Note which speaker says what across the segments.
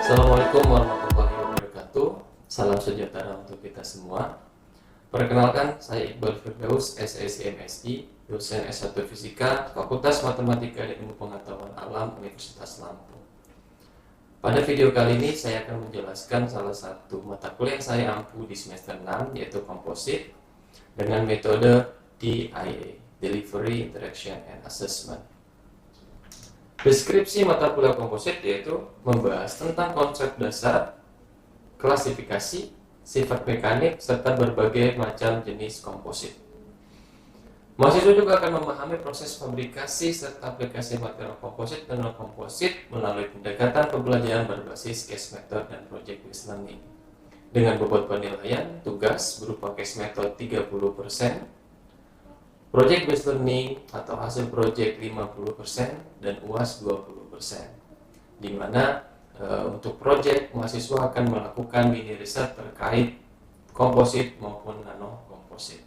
Speaker 1: Assalamualaikum warahmatullahi wabarakatuh. Salam sejahtera untuk kita semua. Perkenalkan, saya Iqbal Firdaus, SSI MSI, dosen S1 Fisika, Fakultas Matematika dan Ilmu Pengetahuan Alam, Universitas Lampung. Pada video kali ini saya akan menjelaskan salah satu mata kuliah yang saya ampu di semester 6, yaitu komposit, dengan metode DIA, Delivery, Interaction, and Assessment. Deskripsi mata kuliah komposit yaitu membahas tentang konsep dasar, klasifikasi, sifat mekanik, serta berbagai macam jenis komposit. Mahasiswa juga akan memahami proses fabrikasi serta aplikasi material komposit dan non-komposit melalui pendekatan pembelajaran berbasis case method dan project based learning. Dengan bobot penilaian tugas berupa case method 30%, project based learning atau hasil project 50% dan UAS 20%. Di mana untuk project mahasiswa akan melakukan mini riset terkait komposit maupun nano komposit.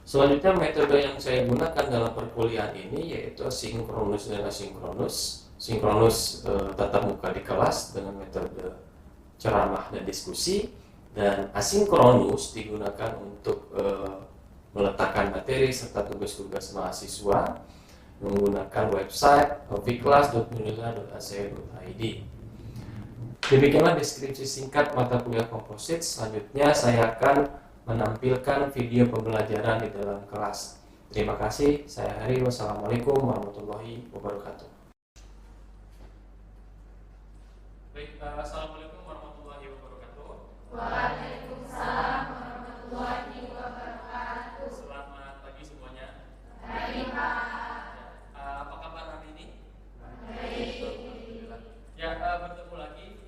Speaker 1: Selanjutnya metode yang saya gunakan dalam perkuliahan ini yaitu sinkronus dan asinkronus. Sinkronus tatap muka di kelas dengan metode ceramah dan diskusi, dan asinkronus digunakan untuk meletakkan materi serta tugas-tugas mahasiswa menggunakan website viklas.unila.ac.id. Demikianlah deskripsi singkat mata kuliah komposit. Selanjutnya saya akan menampilkan video pembelajaran di dalam kelas. Terima kasih. Saya Hari. Wassalamualaikum warahmatullahi wabarakatuh. Baik, assalamualaikum warahmatullahi wabarakatuh.
Speaker 2: Waalaikumsalam warahmatullahi wabarakatuh.
Speaker 1: Selamat pagi semuanya.
Speaker 2: Baik, Pak.
Speaker 1: Apa kabar hari ini?
Speaker 2: Baik.
Speaker 1: Alhamdulillah. Ya, bertemu lagi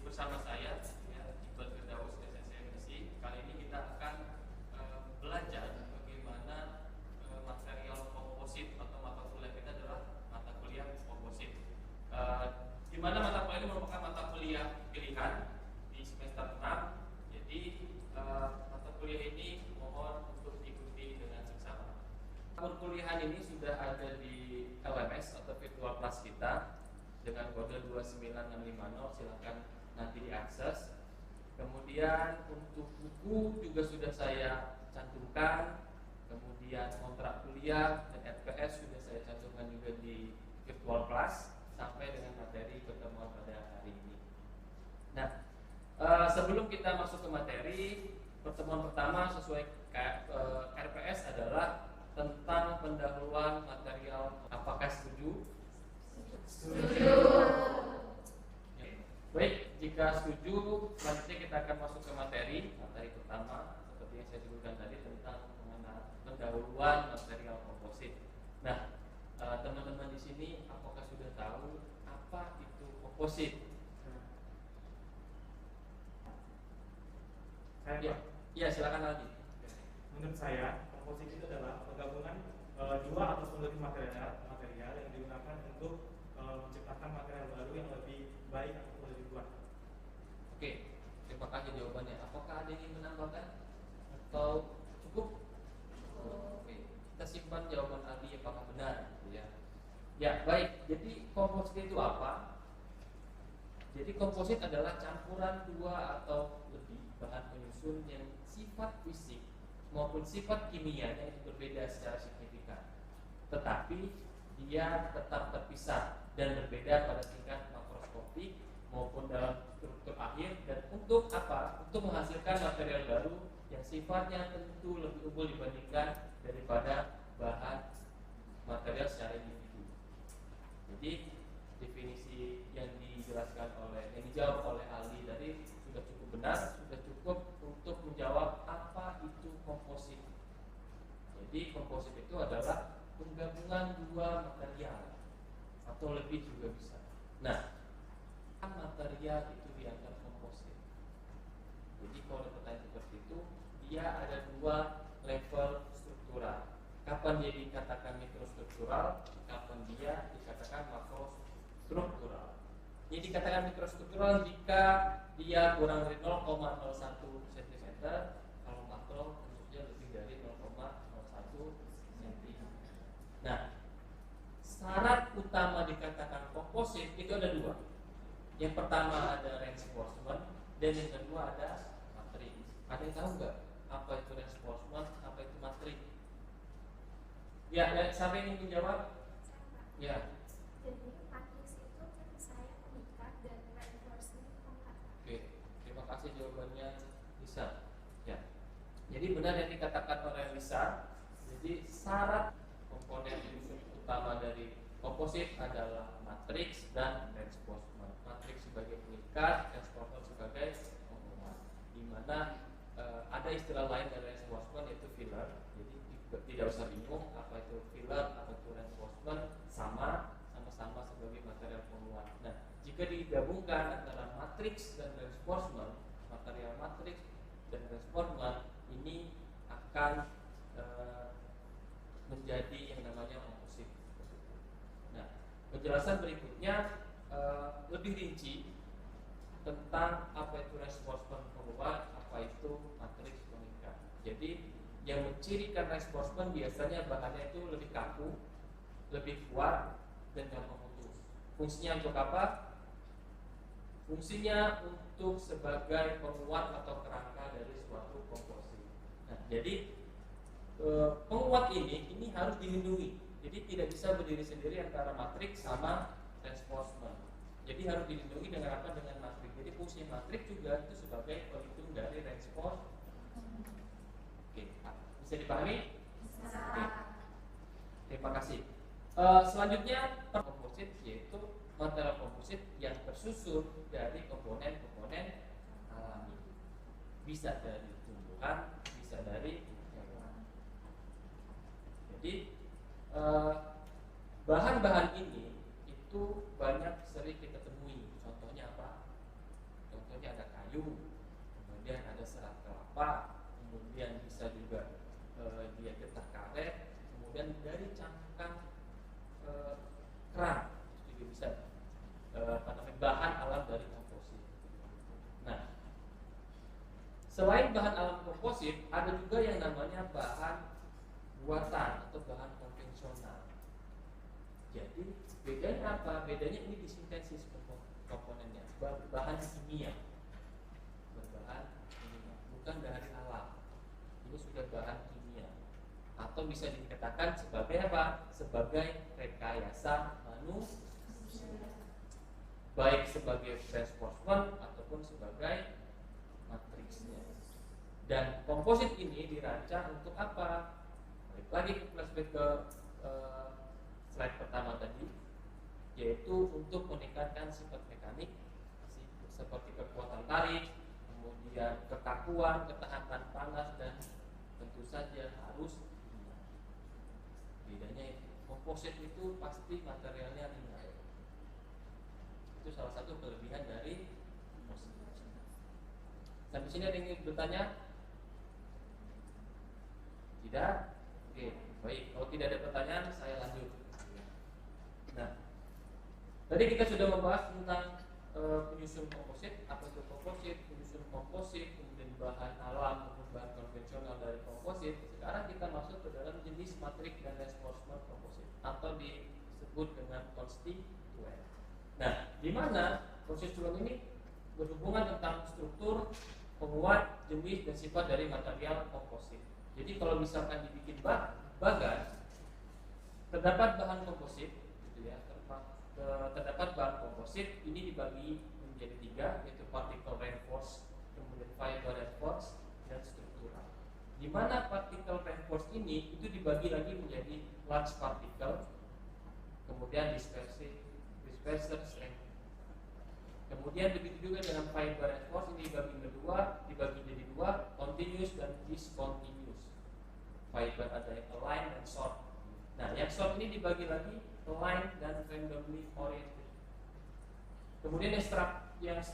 Speaker 1: bersama saya, Iqbal Firdaus, SSI MSI. Kali ini kita akan belajar bagaimana material komposit, atau mata kuliah kita adalah mata kuliah komposit. Di mana mata kuliah ini merupakan mata kuliah pilihan di semester 6. Jadi mata kuliah ini mohon untuk diikuti dengan seksama. Perkuliahan ini sudah ada di LMS atau virtual class kita dengan kode 29650. Silakan nanti diakses. Kemudian untuk buku juga sudah saya cantumkan. Kemudian kontrak kuliah dan RPS sudah saya cantumkan juga di virtual class sampai dengan materi pertemuan pada hari ini. Nah, sebelum kita masuk ke materi, pertemuan pertama sesuai RPS adalah tentang pendahuluan material. Apakah setuju?
Speaker 2: Setuju.
Speaker 1: Baik, jika setuju, selanjutnya kita akan masuk ke materi pertama seperti yang saya sebutkan tadi tentang pendahuluan material komposit. Nah, teman-teman di sini apakah sudah tahu apa itu komposit? Ya, silakan lagi.
Speaker 3: Menurut saya, komposit itu adalah penggabungan dua atau lebih material yang digunakan untuk menciptakan material baru yang lebih baik atau lebih kuat.
Speaker 1: Oke, terima kasih jawabannya. Apakah ada yang ingin menambahkan atau cukup? Oke, kita simpan jawaban Adi apakah benar, ya. Ya, baik. Jadi komposit itu apa? Jadi komposit adalah campuran dua atau lebih bahan penyusun yang sifat fisik maupun sifat kimianya itu berbeda secara signifikan, tetapi dia tetap terpisah dan berbeda pada tingkat makroskopik maupun dalam struktur akhir. Dan untuk apa? Untuk menghasilkan material baru yang sifatnya tentu lebih unggul dibandingkan daripada bahan material secara individu. Jadi definisi yang dijelaskan yang dijawab oleh Ali tadi sudah cukup benar, sudah cukup untuk menjawab apa itu komposit. Jadi komposit itu adalah penggabungan dua material atau lebih juga bisa. Nah, material itu dianggap komposit. Jadi kalau pertanyaan seperti itu, dia ada dua level struktural. Kapan dia dikatakan mikrostruktural, kapan dia dikatakan makrostruktural. Ini dikatakan mikrostruktural jika dia kurang dari 0,01 cm, kalau makro tentunya lebih dari 0,01 cm. Nah, syarat utama dikatakan komposit itu ada dua. Yang pertama ada reinforcement dan yang kedua ada matriks. Ada yang tahu nggak apa itu reinforcement, apa itu matriks? Ya, siapa yang ingin menjawab? Ya.
Speaker 2: Jadi matriks itu kan saya mengikat dan reinforcement mengangkat.
Speaker 1: Oke, terima kasih jawabannya Lisa. Ya, jadi benar yang dikatakan oleh Lisa. Jadi syarat komponen unsur utama dari komposit adalah matriks dan reinforcement. Matriks sebagai pengikat, reinforcement sebagai penguat. Di mana ada istilah lain dari reinforcement yaitu filler. Jadi tidak usah bingung apa itu filler, apa itu reinforcement, sama-sama sebagai material penguat. Nah, jika digabungkan antara matriks dan reinforcement, material matriks dan reinforcement ini akan menjadi yang namanya komposit. Nah, penjelasan berikutnya lebih rinci tentang apa itu reinforcement penguat, apa itu matriks pengikat. Jadi yang mencirikan reinforcement biasanya bahannya itu lebih kaku, lebih kuat, dan gampang putus. Fungsinya untuk apa? Fungsinya untuk sebagai penguat atau kerangka dari suatu komposit. Nah, jadi penguat ini harus dilindungi. Jadi tidak bisa berdiri sendiri antara matriks sama reinforcement. Jadi harus dilindungi dengan apa? Dengan matriks. Jadi fungsi matriks juga itu sebagai pelindung dari reinforcement. Oke, bisa dipahami?
Speaker 2: Bisa.
Speaker 1: Oke. Terima kasih. Selanjutnya komposit yaitu material komposit yang tersusun dari komponen-komponen alami. Bisa dari tumbuhan, bisa dari hewan. Jadi bahan-bahan ini itu banyak sering kita temui. Contohnya apa? Contohnya ada kayu, kemudian ada serat kelapa, kemudian bisa juga dia getah karet, kemudian dari cangkang kerang juga bisa bahan alam dari komposit. Nah, selain bahan alam komposit, ada juga yang namanya bahan buatan atau bahan konvensional. Jadi bedanya apa? Bedanya ini disintesis komponennya, bahan kimia, berbahan kimia, bukan dari alam. Ini sudah bahan kimia, atau bisa dikatakan sebagai apa? Sebagai rekayasa manusia, baik sebagai reinforcement ataupun sebagai matriksnya. Dan komposit ini dirancang untuk apa? Balik lagi ke flashback ke slide pertama tadi, yaitu untuk meningkatkan sifat mekanik seperti kekuatan tarik, kemudian kekakuan, ketahanan panas, dan tentu saja harus ringan. Bedanya komposit itu pasti materialnya ringan. Itu salah satu kelebihan dari komposit. Sampai sini ada yang ingin bertanya? Tidak? Oke, baik. Kalau tidak ada pertanyaan, saya lanjut. Nah, tadi kita sudah membahas tentang penyusun komposit, apa itu komposit, penyusun komposit, kemudian bahan alam maupun bahan konvensional dari komposit. Sekarang kita masuk ke dalam jenis matriks dan reinforcement komposit atau disebut dengan konstituen. Nah, di mana konstituen ini berhubungan tentang struktur, penguat, jenis, dan sifat dari material komposit. Jadi kalau misalkan dibikin bagan, terdapat bahan komposit, gitu ya, terdapat bahan komposit ini dibagi menjadi 3, yaitu particle reinforced, kemudian fiber reinforced, dan struktural. Di mana particle reinforced ini itu dibagi lagi menjadi large particle, kemudian disperser strength. Kemudian begitu juga dengan fiber reinforced ini dibagi jadi dua, continuous dan discontinuous. Fiber ada yang align dan short. Nah, yang short ini dibagi lagi align dan randomly oriented. Kemudian yang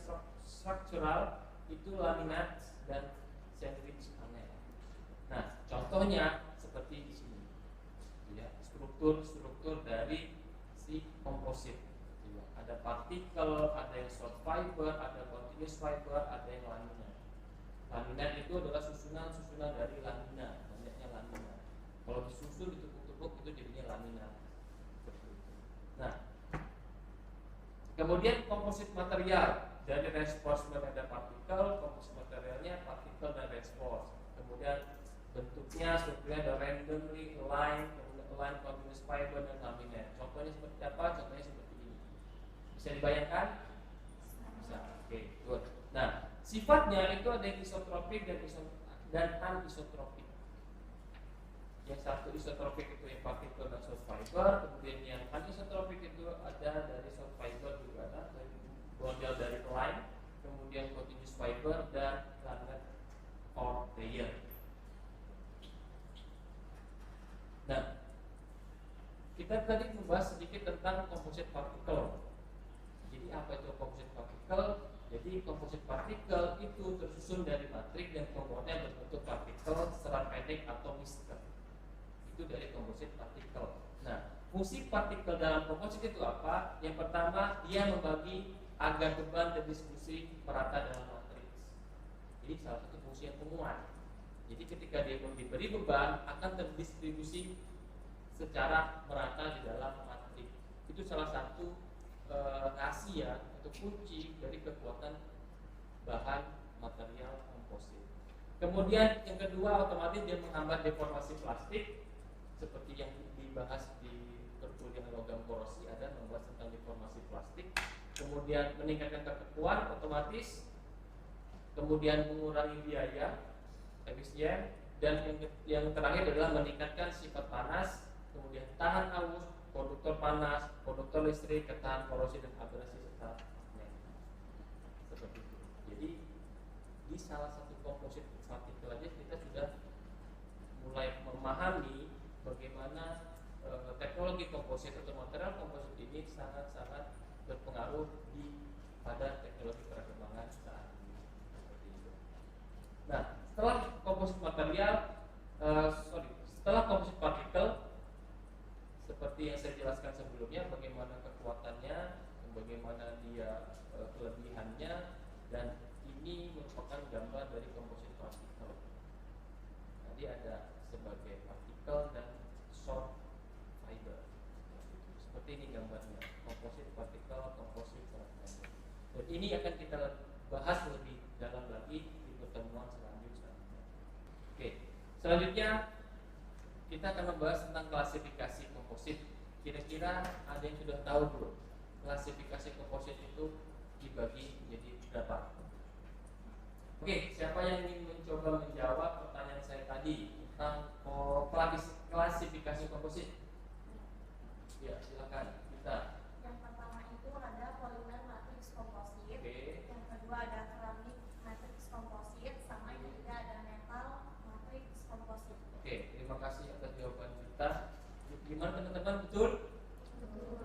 Speaker 1: structural itu laminate dan sandwich panel. Nah, contohnya seperti di sini, ya, struktur dari si komposit. Ya, ada partikel, ada yang short fiber, ada continuous fiber, ada yang laminate. Laminate itu adalah susunan dari lamina, banyaknya lamina. Kalau disusun ditumpuk-tumpuk itu jadinya lamina. Nah, Kemudian komposit material, dari reinforcement ada partikel, komposit materialnya partikel dan reinforce. Kemudian bentuknya strukturnya ada randomly aligned, kemudian aligned continuous fiber dan laminate. Contohnya seperti apa? Contohnya seperti ini. Bisa dibayangkan? Bisa. Oke, good. Nah, sifatnya itu ada yang isotropik dan anisotropik. Yang satu isotropik itu yang partikel dan soft fiber, kemudian yang anisotropik itu ada dari soft fiber juga ada, dari model dari line, kemudian continuous fiber dan laminate or layer. Nah, kita tadi membahas sedikit tentang composite particle. Jadi apa itu composite particle? Jadi composite particle itu tersusun dari matrik dan komponen berbentuk partikel, serat pendek atau mister. Itu dari composite particle. Nah, fungsi partikel dalam komposit itu apa? Yang pertama, dia membagi agar beban terdistribusi merata dalam matriks. Jadi salah satu fungsi yang penguat. Jadi ketika dia diberi beban akan terdistribusi secara merata di dalam matriks. Itu salah satu rahasia atau kunci dari kekuatan bahan material komposit. Kemudian yang kedua, otomatis dia menghambat deformasi plastik, seperti yang dibahas di perkuliahan logam korosi, ada membahas tentang deformasi plastik. Kemudian meningkatkan kekekuatan otomatis, kemudian mengurangi biaya efisien, dan yang terakhir adalah meningkatkan sifat panas, kemudian tahan aus, konduktor panas, konduktor listrik, ketahan korosi dan abrasi serta magnet. Seperti itu. Jadi di salah satu komposit partikel aja kita sudah mulai memahami bagaimana teknologi komposit atau material komposit ini sangat-sangat berpengaruh pada teknologi perkembangan saat ini. Seperti itu. Nah, setelah komposit material, setelah komposit partikel, seperti yang saya jelaskan sebelumnya, bagaimana kekuatannya, bagaimana dia kelebihannya, dan ini merupakan gambar dari komposit partikel. Tadi ada sebagai partikel dan short fiber. Seperti ini gambarnya, komposit partikel, komposit short fiber. Dan ini akan kita bahas lebih dalam lagi di pertemuan selanjutnya. Oke, selanjutnya kita akan membahas tentang klasifikasi komposit. Kira-kira ada yang sudah tahu belum? Klasifikasi komposit itu dibagi menjadi berapa? Oke, siapa yang ingin mencoba menjawab pertanyaan saya tadi tentang klasifikasi komposit? Ya, silakan. Kita.
Speaker 2: Yang pertama itu ada polimer matrix komposit.
Speaker 1: Oke.
Speaker 2: Yang kedua ada keramik matrix komposit, sama yang ketiga ada metal matrix komposit.
Speaker 1: Oke, terima kasih atas jawaban kita. Gimana teman-teman, betul? Betul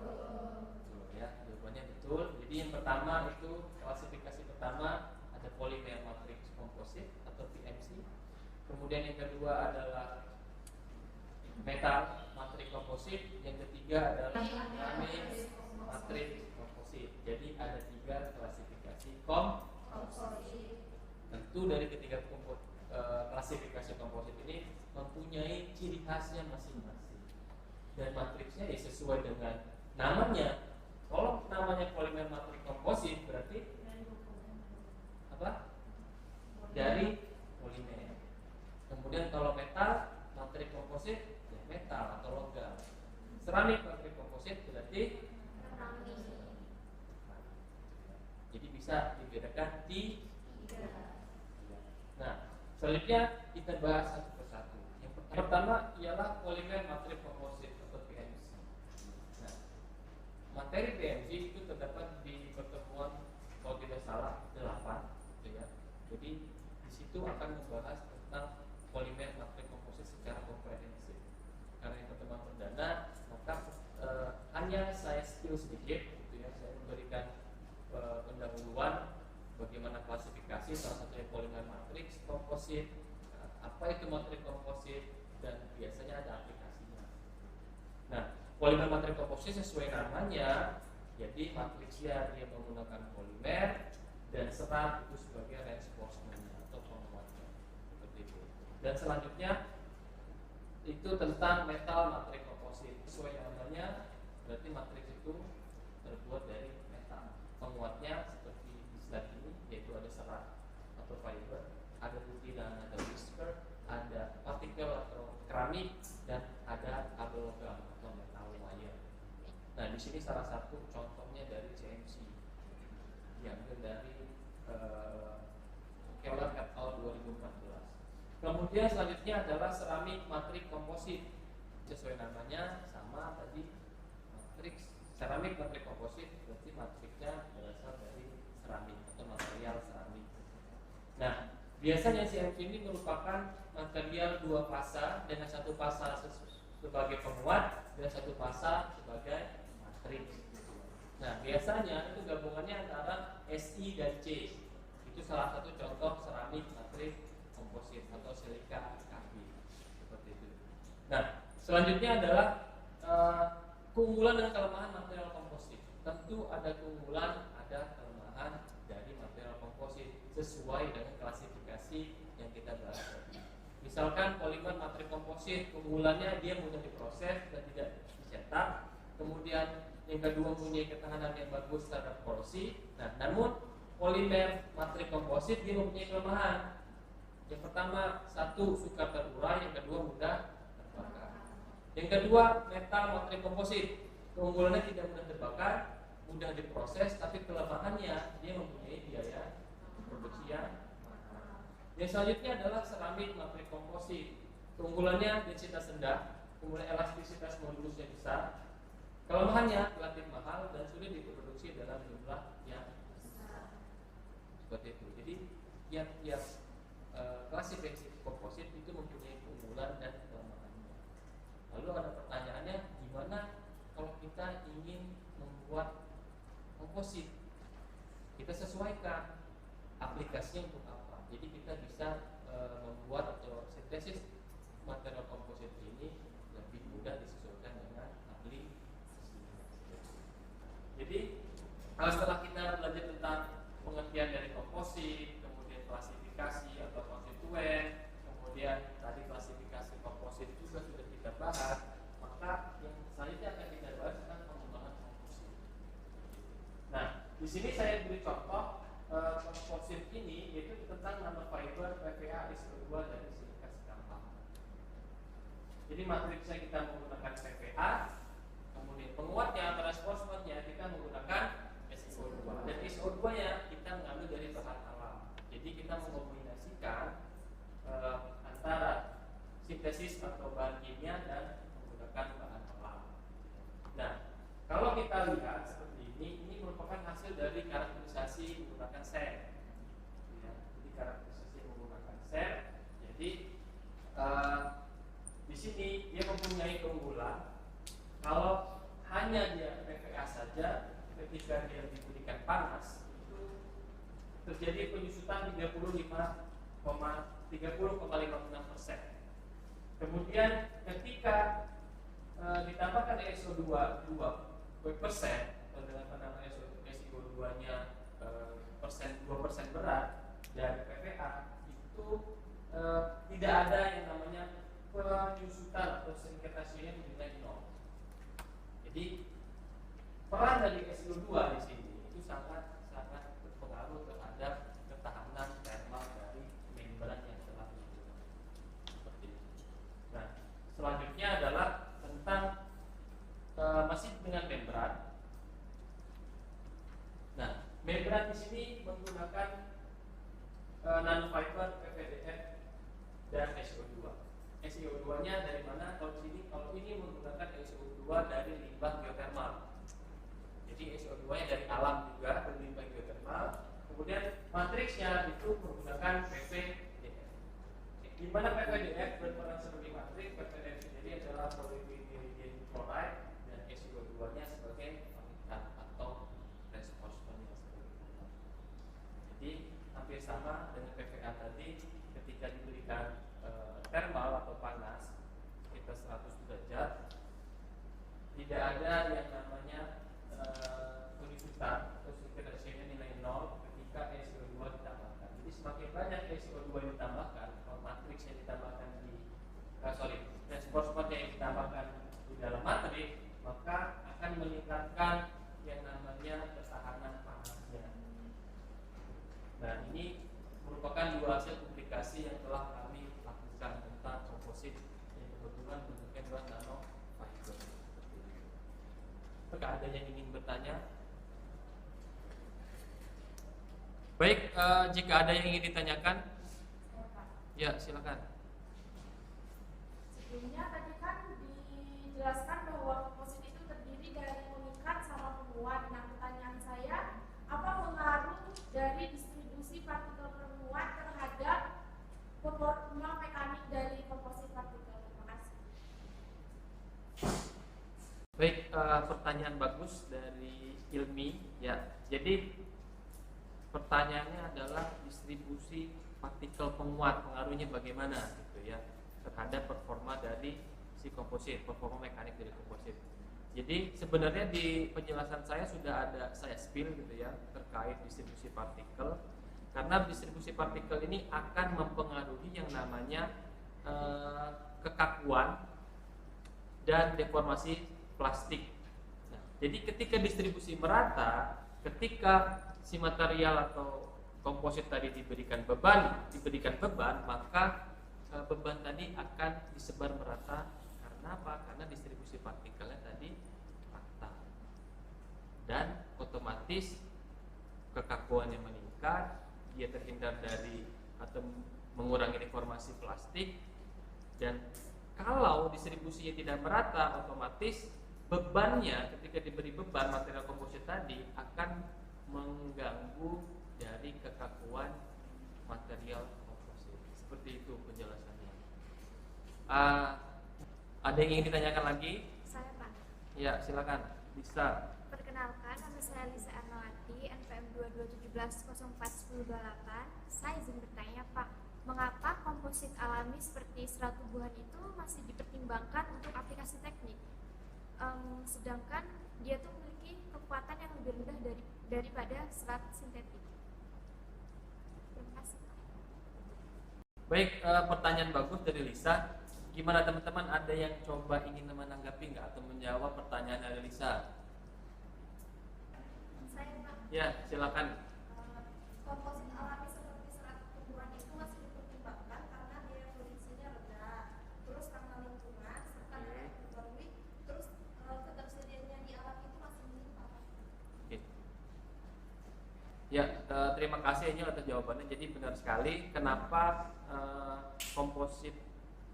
Speaker 1: ya, jawabannya betul. Jadi yang pertama itu klasifikasi pertama ada polimer matrix komposit atau PMC. Kemudian yang kedua adalah metal matrix komposit. Yang ketiga adalah keramik matrix komposit. Jadi ada 3 klasifikasi komposit. Tentu dari ketiga klasifikasi komposit ini mempunyai ciri khasnya masing-masing. Dan matriksnya ya sesuai dengan namanya. Kalau namanya polimer matrix komposit berarti apa? Dari polimer. Kemudian kalau metal matrix komposit ya metal atau logam. Seramik matrix komposit berarti
Speaker 2: Keramik.
Speaker 1: jadi bisa dibedakan di 3. Nah, selanjutnya kita bahas satu persatu. Yang pertama ialah polimer matrix komposit atau PMC. Nah, materi PMC itu terdapat di pertemuan kalau tidak salah 8, gitu ya. Jadi di situ akan membahas tentang polimer matrix komposit secara komprehensif. Karena yang pertemuan perdana, maka hanya saya spill sedikit, gitu ya. Saya memberikan pendahuluan bagaimana klasifikasi salah satunya polimer matrix komposit, apa itu matrix komposit, dan biasanya ada aplikasinya. Nah, polimer matrix komposit sesuai namanya, jadi matriksnya dia menggunakan polimer dan serat itu sebagai reinforcement-nya atau penguatnya, seperti itu. Dan selanjutnya itu tentang metal matrix komposit. Sesuai namanya, berarti matriks itu terbuat dari metal. senjata. Penguatnya seperti di slide ini, yaitu ada serat atau fiber, ada butiran, ada whisker, ada partikel atau keramik, dan ada kabel logam atau metal wire. Nah, di sini salah satu contohnya dari CMC, diambil dari Keller et al. 2014. Kemudian selanjutnya adalah seramik matrik komposit. Sesuai namanya sama tadi, matriks seramik matrik komposit, berarti matriknya berasal dari seramik atau material seramik. Nah, biasanya CMC ini merupakan material dua fasa dengan satu fasa sebagai penguat dan satu fasa sebagai matriks. Nah, biasanya itu gabungannya antara Si dan C. Itu salah satu contoh seramik matrik komposit atau silika karbid seperti itu. Nah, selanjutnya adalah keunggulan dan kelemahan material komposit. Tentu ada keunggulan, ada kelemahan dari material komposit sesuai dengan klasifikasi yang kita bahas tadi. Misalkan polimer matrik komposit, keunggulannya dia mudah diproses dan tidak dicetak. Kemudian yang kedua mempunyai ketahanan yang bagus terhadap korosi. Nah, namun polimer matrik komposit dia mempunyai kelemahan. Yang pertama, satu suka terurai, yang kedua mudah terbakar. Yang kedua, metal matrik komposit, keunggulannya tidak mudah terbakar, mudah diproses, tapi kelemahannya dia mempunyai biaya produksi yang mahal. Yang selanjutnya adalah seramik matrik komposit, keunggulannya densitas rendah, kemudian elastisitas modulusnya besar. Kelemahannya relatif mahal dan sulit diproduksi dalam jumlah yang besar. Seperti itu. Jadi tiap klasifikasi komposit itu mempunyai keunggulan dan kelemahannya. Lalu ada pertanyaannya, gimana kalau kita ingin membuat komposit? Kita sesuaikan aplikasinya untuk apa. Jadi kita bisa membuat atau sintesis material komposit ini lebih mudah disesuaikan dengan aplikasi. Jadi setelah kita belajar tentang pengertian dari komposit, kemudian klasifikasi atau konstituen, kemudian tadi klasifikasi komposit juga sudah kita bahas, maka yang selanjutnya akan kita bahas tentang pengembangan komposit. Nah, di sini saya beri contoh komposit ini yaitu tentang nanofiber PVA SO2 dari silika sekampak. Jadi matriksnya kita menggunakan PVA, kemudian penguatnya atau reinforcementnya kita menggunakan SO2, dan SO2 nya kita mengambil dari bahan alam. Jadi kita mengombinasikan antara sintesis atau bahan kimia dan menggunakan bahan alam. Nah, kalau kita lihat seperti ini merupakan hasil dari karakterisasi menggunakan sel. Ya, jadi karakterisasi menggunakan sel. Jadi di sini dia mempunyai keunggulan. Kalau hanya dia PVA saja, ketika dia diberikan panas itu terjadi penyusutan 30,56%. Kemudian ketika ditambahkan SO2 2% atau dengan penambahan SO2-nya 2% berat dari PVA itu tidak ada yang namanya penyusutan atau sedimentasinya nilai 0. Jadi peran dari SO2 di sini itu sangat berpengaruh terhadap ketahanan thermal dari membran yang telah digunakan. Seperti itu. Nah, selanjutnya adalah tentang masih dengan membran. Nah, membran di sini menggunakan nanofiber PVDF dan SO2. SO2-nya dari mana? Kalau ini menggunakan SO2 dari limbah geotermal. Jadi SO2-nya dari alam juga, dari limbah geotermal. Kemudian matriksnya itu menggunakan PVDF. Di mana PVDF berperan sebagai matriks? PVDF sendiri adalah polyvinyl chloride dan SO2-nya sebagai pemikat atau reinforcement yang sebagai pemikat. Jadi hampir sama dengan PVA tadi, ketika diberikan thermal atau panas sekitar 100 derajat, tidak ada yang namanya penyusutan atau sedimentasinya nilai 0 ketika SO2 ditambahkan. Jadi semakin banyak SO2 ditambahkan, kalau matriks yang ditambahkan reinforcement yang ditambahkan di dalam matrik, maka akan meningkatkan yang namanya ketahanan Apakah ada yang ingin bertanya? Baik, jika ada yang ingin ditanyakan, ya silakan.
Speaker 2: Sebelumnya tadi kan dijelaskan bahwa komposit itu terdiri dari pengikat sama penguat. Nah, pertanyaan saya, apa pengaruh dari distribusi partikel penguat terhadap performa mekanik dari komposit partikel? Terima kasih.
Speaker 1: Baik, pertanyaan bagus dari Ilmi. Ya, jadi pertanyaannya adalah distribusi partikel penguat pengaruhnya bagaimana gitu ya terhadap performa dari si komposit, performa mekanik dari komposit. Jadi sebenarnya di penjelasan saya sudah ada saya spill gitu ya terkait distribusi partikel, karena distribusi partikel ini akan mempengaruhi yang namanya kekakuan dan deformasi plastik. Nah, jadi ketika distribusi merata, ketika si material atau komposit tadi diberikan beban, maka beban tadi akan disebar merata. Karena apa? Karena distribusi partikelnya tadi rata. Dan otomatis kekakuannya meningkat, dia terhindar dari atau mengurangi deformasi plastik. Dan kalau distribusinya tidak merata, otomatis bebannya ketika diberi beban material komposit tadi akan mengganggu dari kekakuan material komposit. Seperti itu penjelasannya. Ada yang ingin ditanyakan lagi?
Speaker 4: Saya Pak.
Speaker 1: Ya, silakan. Bisa.
Speaker 4: Perkenalkan, nama saya Lisa Arnawati, NPM 2217041028. Saya izin bertanya Pak, mengapa komposit alami seperti serat tumbuhan itu masih dipertimbangkan untuk aplikasi teknik? Sedangkan dia tuh memiliki kekuatan yang lebih rendah daripada serat sintetik. Terima kasih.
Speaker 1: Baik, pertanyaan bagus dari Lisa. Gimana teman-teman, ada yang coba ingin menanggapi nggak atau menjawab pertanyaan dari Lisa?
Speaker 2: Saya Pak,
Speaker 1: Ya, silakan.
Speaker 2: komposit alami seperti serat tumbuhan itu masih dipertimbangkan karena biaya produksinya rendah, terus karena lingkungan serta dapat diperbarui, terus ketersediaannya di alam itu masih minim Pak.
Speaker 1: Oke. Ya, terima kasih ini atas jawabannya. Jadi benar sekali, kenapa komposit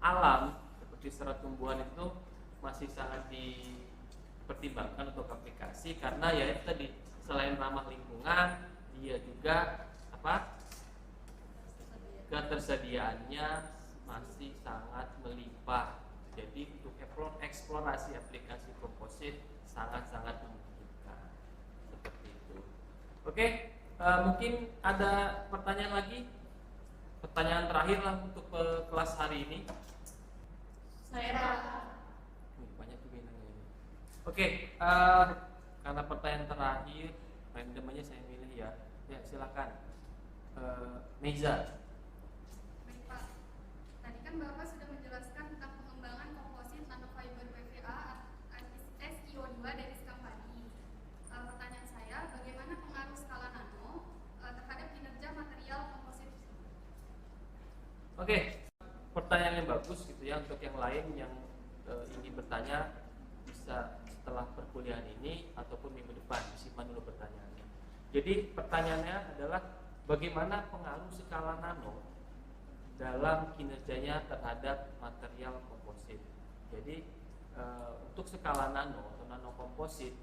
Speaker 1: alam seperti serat tumbuhan itu masih sangat dipertimbangkan untuk aplikasi, karena ya itu tadi, selain ramah lingkungan, dia juga apa? Ketersediaannya masih sangat melimpah. Jadi untuk eksplorasi aplikasi komposit sangat-sangat memungkinkan. Seperti itu. Oke, mungkin ada pertanyaan lagi? Pertanyaan terakhir lah untuk kelas hari ini.
Speaker 2: Saya Pak.
Speaker 1: Banyak juga yang nanya ini. Oke, karena pertanyaan terakhir, random aja saya milih ya. Ya, silakan. Meiza.
Speaker 5: Baik Pak, tadi kan Bapak sudah menjelaskan tentang pengembangan komposit nanofiber PVA SiO2 dari Scampadi. Pertanyaan saya, bagaimana pengaruh skala nano terhadap kinerja material komposit?
Speaker 1: Oke, pertanyaan yang bagus gitu ya. Untuk yang lain yang ingin bertanya bisa setelah perkuliahan ini ataupun minggu depan, disimpan dulu pertanyaannya. Jadi pertanyaannya adalah bagaimana pengaruh skala nano dalam kinerjanya terhadap material komposit. Jadi untuk skala nano atau nano komposit,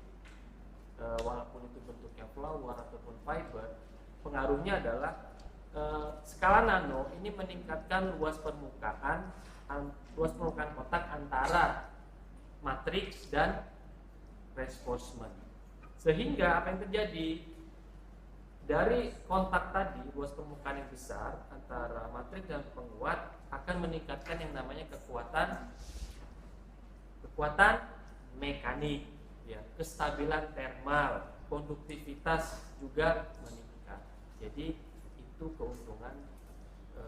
Speaker 1: walaupun itu bentuknya flower ataupun fiber, pengaruhnya adalah skala nano ini meningkatkan luas permukaan kotak antara matriks dan reinforcement. Sehingga apa yang terjadi? Dari kontak tadi, luas permukaan yang besar antara matriks dan penguat akan meningkatkan yang namanya kekuatan mekanik, ya, kestabilan termal, konduktivitas juga meningkat. Jadi itu keuntungan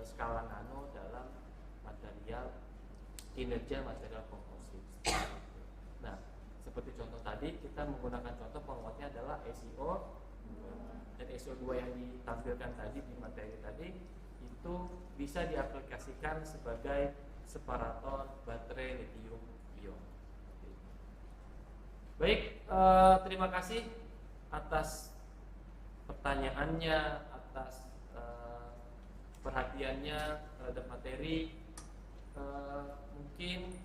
Speaker 1: skala nano dalam kinerja material komposit. Nah, seperti contoh tadi, kita menggunakan contoh penguatnya adalah SiO, dan SiO2 yang ditampilkan tadi di materi tadi itu bisa diaplikasikan sebagai separator baterai lithium ion. Baik, terima kasih atas pertanyaannya, atas perhatiannya terhadap materi. Mungkin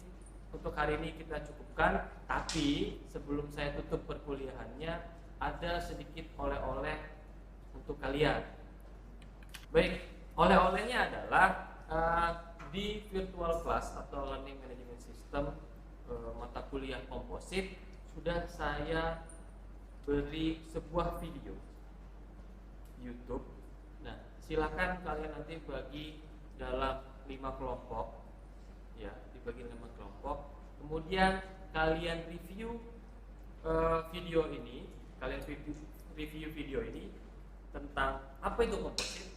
Speaker 1: untuk hari ini kita cukupkan, tapi sebelum saya tutup perkuliahannya ada sedikit oleh-oleh untuk kalian. Baik, oleh-olehnya adalah di virtual class atau learning management system mata kuliah komposit sudah saya beri sebuah video YouTube. Nah, silakan kalian nanti bagi dalam 5 kelompok, ya, dibagi 5 kelompok. Kemudian kalian review video ini, review video ini tentang apa itu komposit.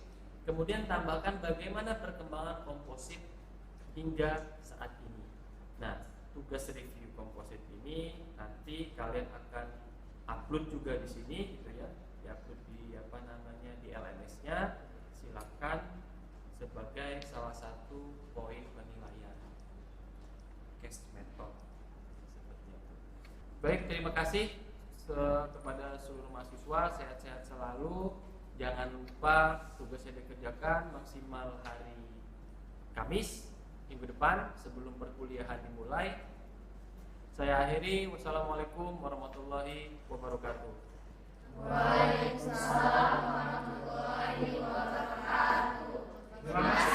Speaker 1: Kemudian tambahkan bagaimana perkembangan komposit hingga saat ini. Nah, tugas review komposit ini nanti kalian akan upload juga di sini, gitu ya, diupload di di LMS-nya. Silakan sebagai salah satu poin penilaian case method seperti itu. Baik, terima kasih kepada seluruh mahasiswa, sehat-sehat selalu. Jangan lupa tugasnya dikerjakan maksimal hari Kamis minggu depan sebelum perkuliahan dimulai. Saya akhiri. Wassalamualaikum warahmatullahi wabarakatuh.
Speaker 2: Waalaikumsalam warahmatullahi wabarakatuh.
Speaker 3: Terima kasih.